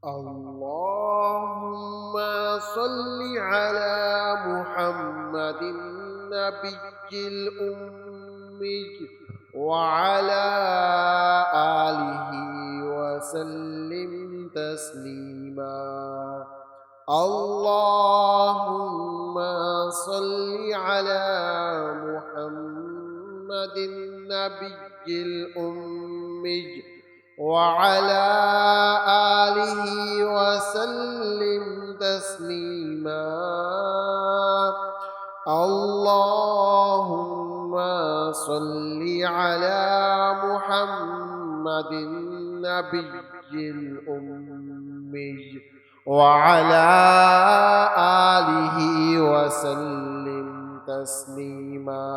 اللهم صل على محمد النبي الأمي وعلى آله وسلم تسليما. اللهم صل على محمد النبي الأمي وعلى آله وسلم تسليما. اللهم صل على محمد النبي الأمي وعلى آله وسلم تسليما.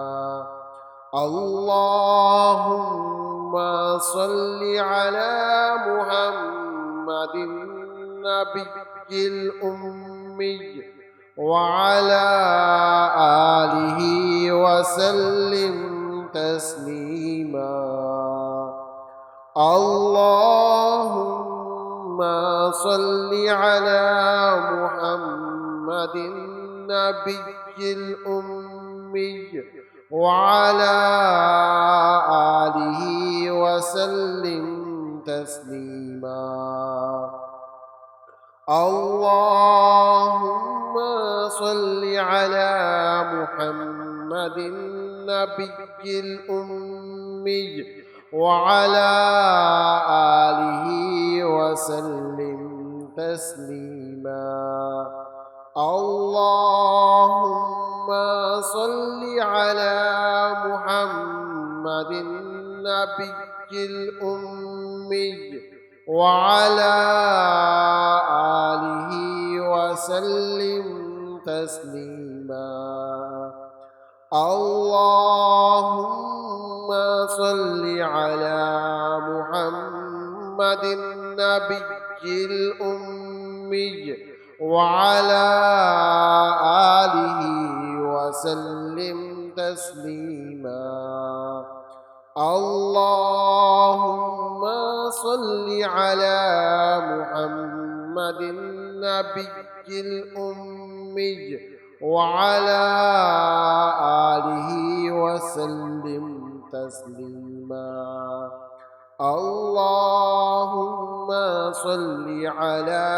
اللهم صل على محمد النبي الأمي وعلى آله وسلم تسليما. اللهم صل على محمد النبي الأمي وعلى آله وسلم تسليما. اللهم صل على محمد النبي الأمي وعلى آله وسلم تسليما. اللهم صل على محمد النبي الأمي وعلى آله وسلم تسليما. اللهم صل على محمد النبي الأمي وعلى آله وسلم تسليما. اللهم صل على محمد النبي الأمي وعلى آله وسلم تسليما. اللهم صل على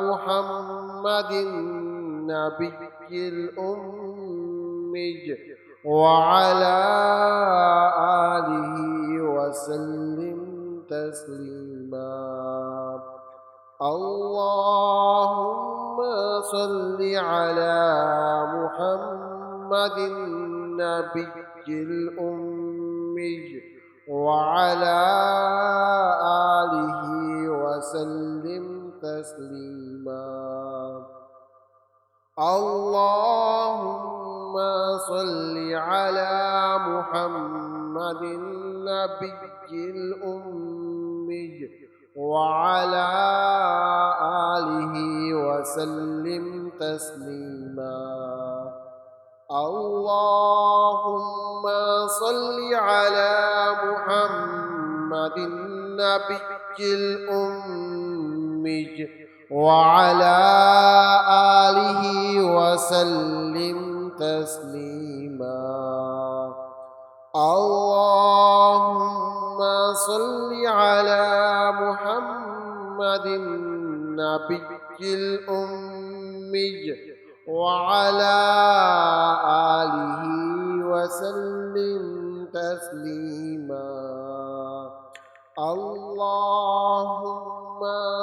محمد النبي الأمي وعلى آله وسلم تسليما. اللهم صل على محمد النبي الأمي وعلى آله وسلم تسليما. اللهم صل على محمد النبي الأمي وعلى آله وسلم تسليما. اللهم صل على محمد النبي الأمي وعلى آله وسلم تسليما. اللهم صل على محمد النبي الأمي وعلى آله وسلم تسليما. اللهم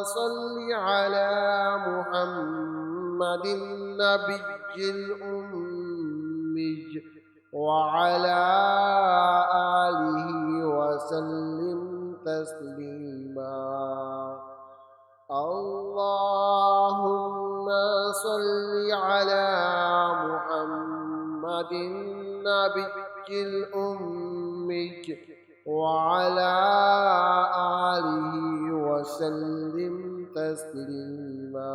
صل على محمد النبي الأمي وعلى آله وسلم تسليما. اللهم صل على محمد النبي الأمي وعلى آله وسلم تسليما.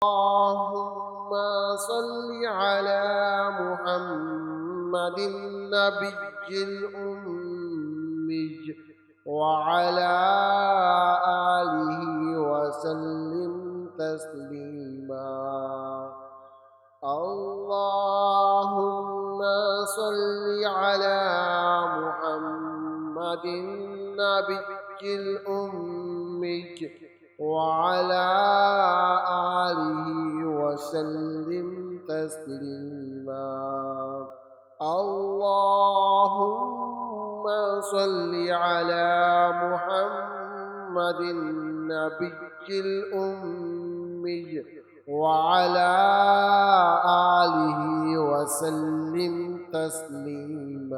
اللهم صل على محمد النبي الأمي وعلى آله وسلم تسليما. اللهم صل على محمد النبي الأمي وعلى آله وسلم تسليما. اللهم صل على محمد النبي الأمي وعلى آله وسلم تسليما.